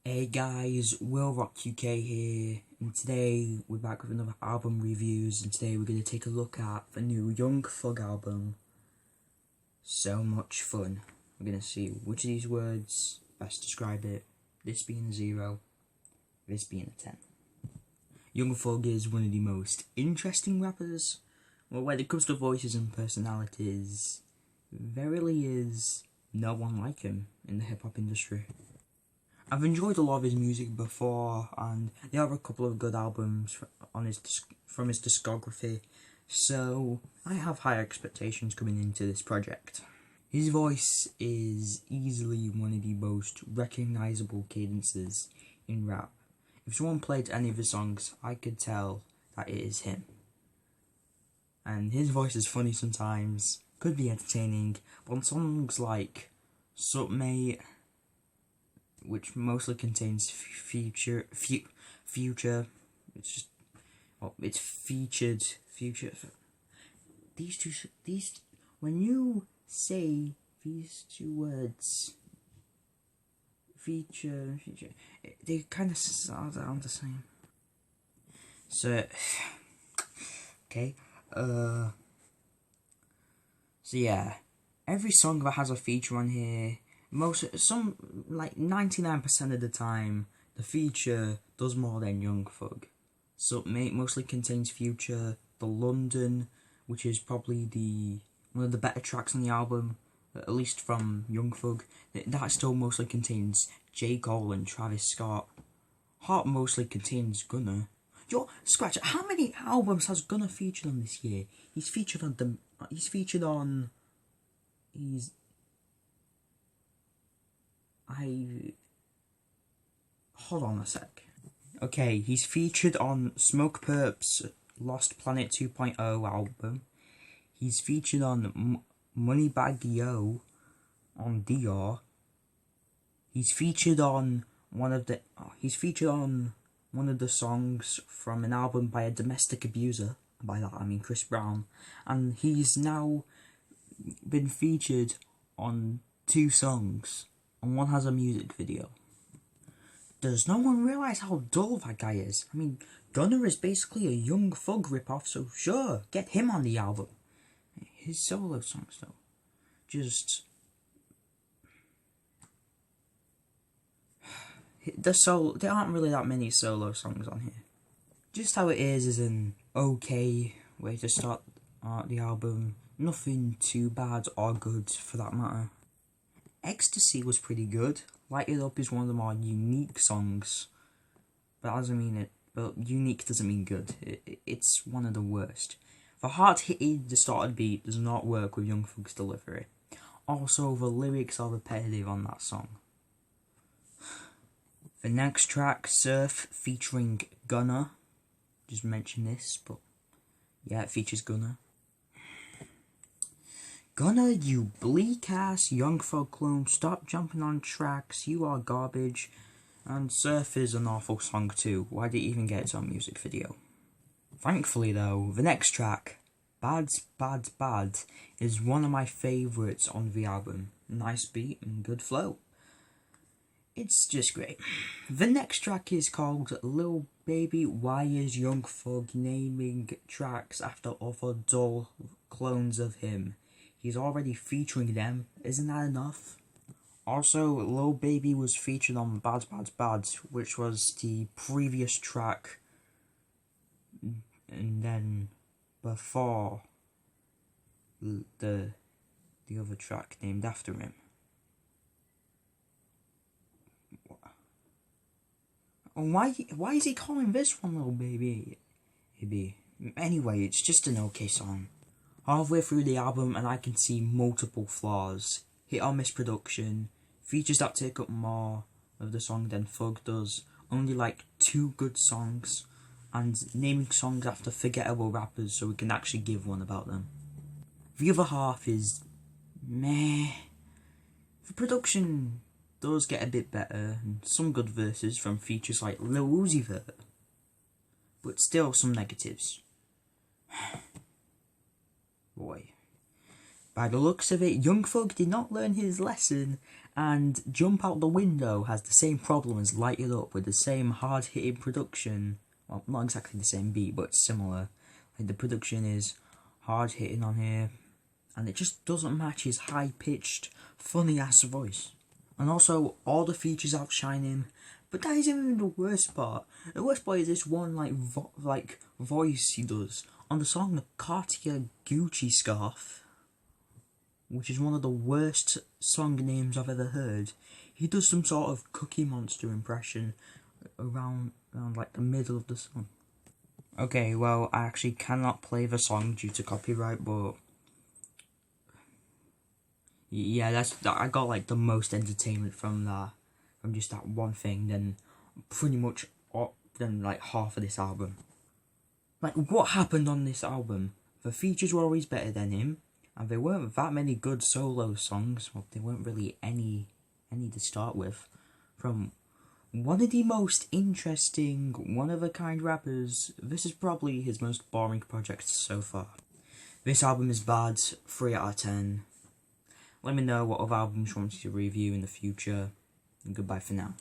Hey guys, Will Rock UK here, and today we're back with another album reviews, and today we're going to take a look at the new Young Thug album, So Much Fun. We're going to see which of these words best describe it, this being a 0, this being a 10. Young Thug is one of the most interesting rappers. Well, when it comes to voices and personalities, verily is no one like him in the hip-hop industry. I've enjoyed a lot of his music before, and there are a couple of good albums from his discography, so I have high expectations coming into this project. His voice is easily one of the most recognisable cadences in rap. If someone played any of his songs, I could tell that it is him. And his voice is funny sometimes, could be entertaining, but on songs like Sup Mate, which mostly contains future. It's featured. These. When you say these two words, feature, they kind of sound the same. So, okay. So yeah, every song that has a feature on here. Like 99% of the time, the feature does more than Young Thug. Sup Mate mostly contains Future. The London, which is probably one of the better tracks on the album, at least from Young Thug, that still mostly contains J. Cole and Travis Scott. Heart mostly contains Gunna. Yo, scratch it. How many albums has Gunna featured on this year? Hold on a sec. Okay, he's featured on Smokepurp's Lost Planet 2.0 album. He's featured on Moneybagg Yo on Dior. He's featured on one of the songs from an album by a domestic abuser. By that I mean Chris Brown. And he's now been featured on 2 songs, and one has a music video. Does no one realise how dull that guy is? I mean, Gunna is basically a Young Thug ripoff, so sure, get him on the album. His solo songs, though, there aren't really that many solo songs on here. Just How It Is an okay way to start the album. Nothing too bad or good for that matter. Ecstasy was pretty good. Light It Up is one of the more unique songs, but unique doesn't mean good. It's one of the worst. The hard-hitting, distorted beat does not work with Young Thug's delivery. Also, the lyrics are repetitive on that song. The next track, Surf, featuring Gunna. Just mention this, but yeah, it features Gunna. Gunna, you bleak-ass Young Thug clone, stop jumping on tracks, you are garbage. And Surf is an awful song too, why did it even get its own music video? Thankfully though, the next track, Bad's Bad Bad, is one of my favourites on the album. Nice beat and good flow. It's just great. The next track is called Lil Baby. Why is Young Thug naming tracks after other dull clones of him? He's already featuring them, isn't that enough? Also, Lil Baby was featured on Bad Bad Bad, which was the previous track, and then before the other track named after him. Why is he calling this one Lil Baby? Anyway, it's just an okay song. Halfway through the album, and I can see multiple flaws. Hit or miss production, features that take up more of the song than Thug does, only like 2 good songs, and naming songs after forgettable rappers so we can actually give one about them. The other half is meh. The production does get a bit better, and some good verses from features like Lil Uzi Vert, but still some negatives. Boy. By the looks of it, Young Thug did not learn his lesson And Jump Out the Window has the same problem as Light It Up, with the same hard-hitting production. Well, not exactly the same beat, but similar. Like, the production is hard-hitting on here, and it just doesn't match his high-pitched, funny-ass voice. And also, all the features outshine him, but that isn't even the worst part. The worst part is this one, voice he does on the song Cartier Gucci Scarf, which is one of the worst song names I've ever heard. He does some sort of Cookie Monster impression around like the middle of the song. Okay, well, I actually cannot play the song due to copyright, but yeah, I got like the most entertainment from just that one thing, then pretty much like half of this album. Like, what happened on this album? The features were always better than him, and there weren't that many good solo songs. Well, there weren't really any to start with. From one of the most interesting, one-of-a-kind rappers, this is probably his most boring project so far. This album is bad, 3 out of 10. Let me know what other albums you want me to review in the future, and goodbye for now.